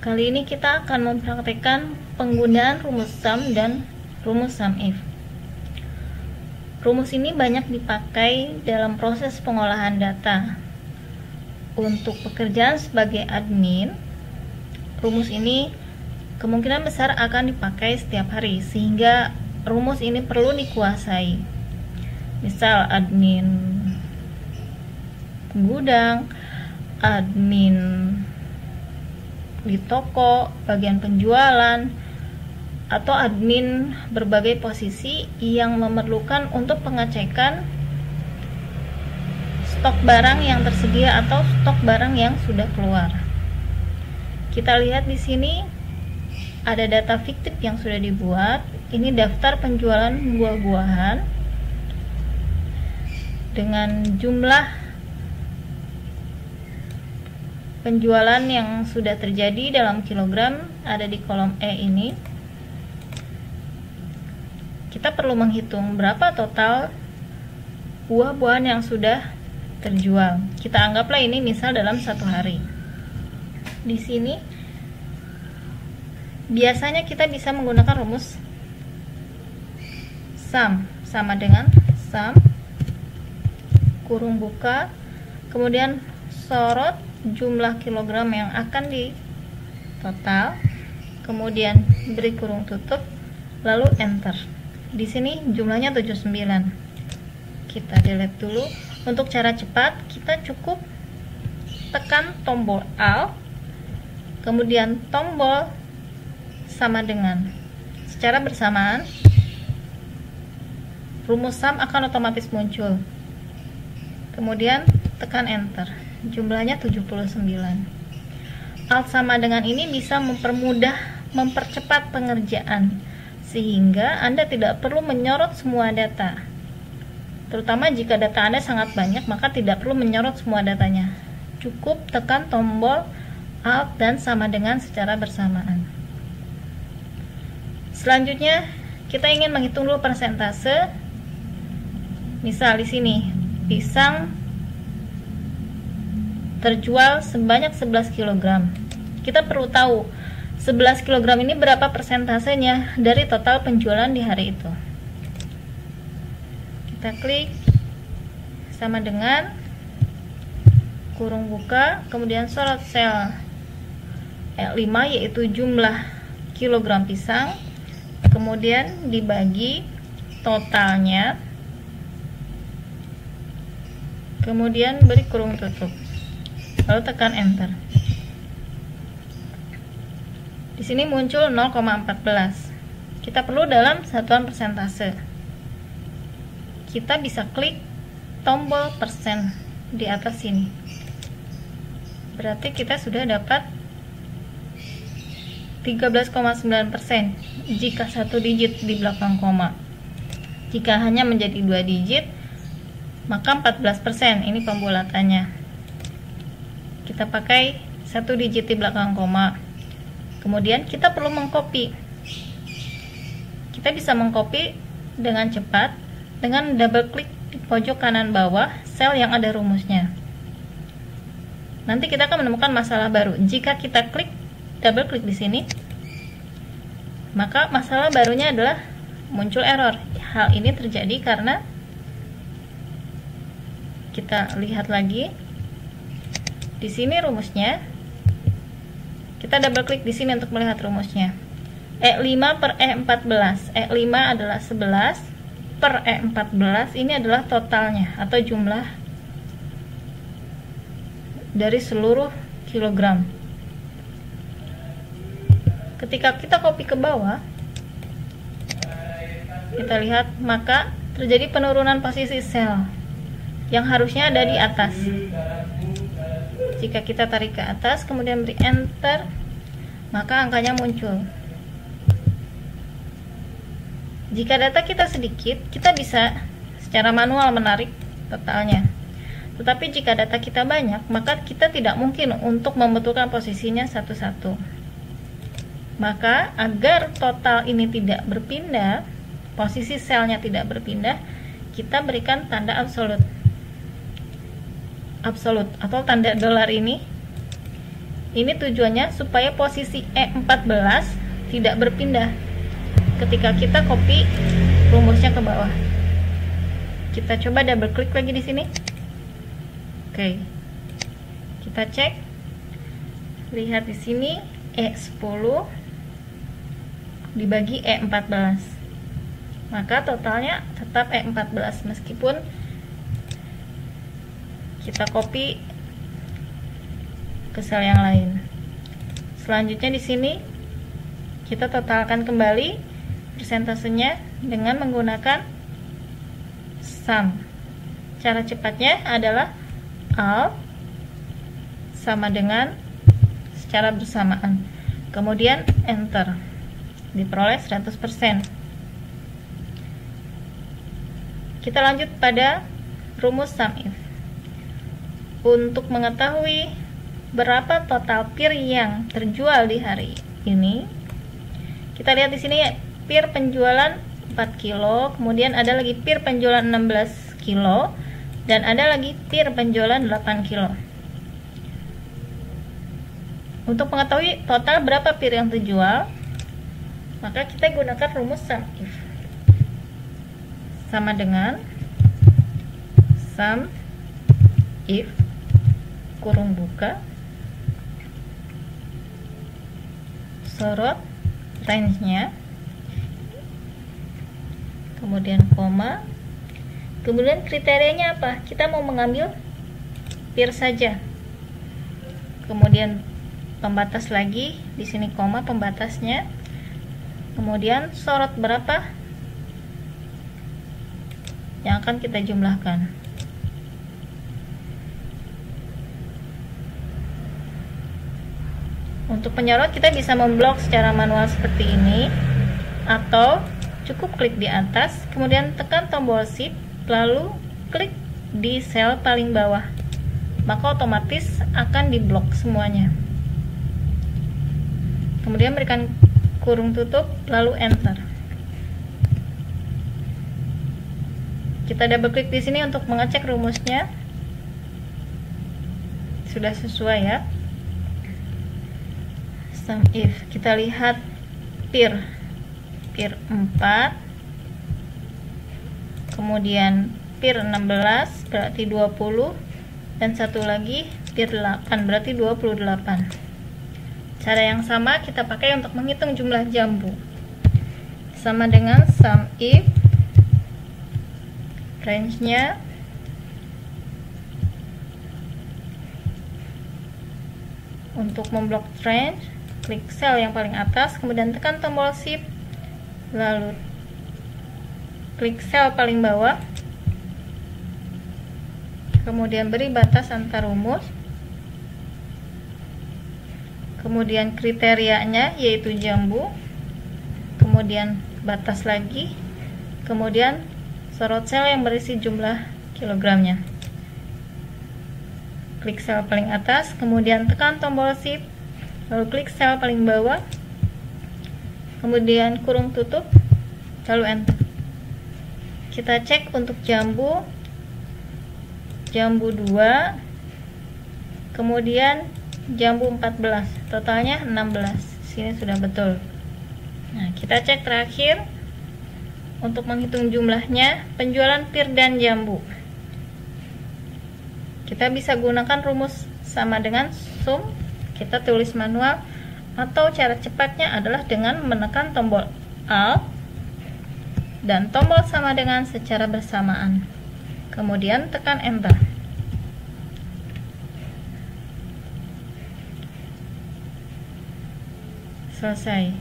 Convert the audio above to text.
Kali ini kita akan mempraktekkan penggunaan rumus sum dan rumus sum if. Rumus ini banyak dipakai dalam proses pengolahan data. Untuk pekerjaan sebagai admin, rumus ini kemungkinan besar akan dipakai setiap hari, sehingga rumus ini perlu dikuasai. Misal admin gudang, admin di toko, bagian penjualan, atau admin berbagai posisi yang memerlukan untuk pengecekan stok barang yang tersedia atau stok barang yang sudah keluar. Kita lihat di sini ada data fiktif yang sudah dibuat. Ini daftar penjualan buah-buahan dengan jumlah penjualan yang sudah terjadi dalam kilogram ada di kolom E ini. Kita perlu menghitung berapa total buah-buahan yang sudah terjual. Kita anggaplah ini misal dalam satu hari. Di sini biasanya kita bisa menggunakan rumus sum, sama dengan sum kurung buka, kemudian sorot jumlah kilogram yang akan di total, kemudian beri kurung tutup, lalu enter. Di sini jumlahnya 79. Kita delete dulu. Untuk cara cepat, kita cukup tekan tombol Alt, kemudian tombol sama dengan. Secara bersamaan, rumus sum akan otomatis muncul. Kemudian tekan enter. Jumlahnya 79. Alt sama dengan ini bisa mempercepat pengerjaan, sehingga Anda tidak perlu menyorot semua data. Terutama jika data Anda sangat banyak, maka tidak perlu menyorot semua datanya. Cukup tekan tombol Alt dan sama dengan secara bersamaan. Selanjutnya, kita ingin menghitung dulu persentase. Misal di sini, pisang terjual sebanyak 11 kg. Kita perlu tahu 11 kg ini berapa persentasenya dari total penjualan di hari itu. Kita klik sama dengan kurung buka, kemudian sorot sel E5 yaitu jumlah kilogram pisang, kemudian dibagi totalnya, kemudian beri kurung tutup, lalu tekan enter. Di sini muncul 0,14. Kita perlu dalam satuan persentase. Kita bisa klik tombol persen di atas sini. Berarti kita sudah dapat 13,9% jika satu digit di belakang koma. Jika hanya menjadi 2 digit, maka 14%. Ini pembulatannya. Kita pakai satu digit di belakang koma. Kemudian kita perlu mengcopy. Kita bisa mengcopy dengan cepat dengan double klik di pojok kanan bawah sel yang ada rumusnya. Nanti kita akan menemukan masalah baru. Jika kita klik double klik di sini, maka masalah barunya adalah muncul error. Hal ini terjadi karena kita lihat lagi. Di sini rumusnya, kita double klik di sini untuk melihat rumusnya. E5 per E14. E5 adalah 11 per E14. Ini adalah totalnya atau jumlah dari seluruh kilogram. Ketika kita copy ke bawah, kita lihat maka terjadi penurunan posisi sel yang harusnya ada di atas. Jika kita tarik ke atas, kemudian beri enter, maka angkanya muncul. Jika data kita sedikit, kita bisa secara manual menarik totalnya. Tetapi jika data kita banyak, maka kita tidak mungkin untuk membetulkan posisinya satu-satu. Maka agar total ini tidak berpindah, posisi selnya tidak berpindah, kita berikan tanda absolut atau tanda dolar ini Ini tujuannya supaya posisi E14 tidak berpindah ketika kita copy rumusnya ke bawah. Kita coba double klik lagi di sini. Oke. Kita cek. Lihat di sini E10 dibagi E14. Maka totalnya tetap E14 meskipun kita copy ke sel yang lain. Selanjutnya di sini kita totalkan kembali persentasenya dengan menggunakan sum. Cara cepatnya adalah Alt sama dengan secara bersamaan, kemudian enter, diperoleh 100%. Kita lanjut pada rumus SUMIF. Untuk mengetahui berapa total pir yang terjual di hari ini, kita lihat di sini ya, pir penjualan 4 kilo, kemudian ada lagi pir penjualan 16 kilo, dan ada lagi pir penjualan 8 kilo. Untuk mengetahui total berapa pir yang terjual, maka kita gunakan rumus SUMIF. Sama dengan SUMIF kurung buka sorot range-nya, kemudian koma, kemudian kriterianya apa? Kita mau mengambil pir saja, kemudian pembatas lagi di sini koma pembatasnya, kemudian sorot berapa yang akan kita jumlahkan. Untuk penyorot kita bisa memblok secara manual seperti ini, atau cukup klik di atas, kemudian tekan tombol shift, lalu klik di sel paling bawah, maka otomatis akan diblok semuanya. Kemudian berikan kurung tutup, lalu enter. Kita double klik di sini untuk mengecek rumusnya sudah sesuai ya. SUMIF, kita lihat pir 4, kemudian pir 16 berarti 20, dan satu lagi pir 8 berarti 28. Cara yang sama kita pakai untuk menghitung jumlah jambu. Sama dengan SUMIF, range-nya untuk memblok range, klik sel yang paling atas, kemudian tekan tombol shift, lalu klik sel paling bawah, kemudian beri batas antar rumus, kemudian kriterianya yaitu jambu, kemudian batas lagi, kemudian sorot sel yang berisi jumlah kilogramnya. Klik sel paling atas, kemudian tekan tombol shift, lalu klik sel paling bawah, kemudian kurung tutup, lalu enter. Kita cek untuk jambu 2, kemudian jambu 14, totalnya 16. Sini sudah betul. Nah, kita cek terakhir untuk menghitung jumlahnya penjualan pir dan jambu. Kita bisa gunakan rumus sama dengan sum, kita tulis manual, atau cara cepatnya adalah dengan menekan tombol Alt dan tombol sama dengan secara bersamaan, kemudian tekan enter. Selesai.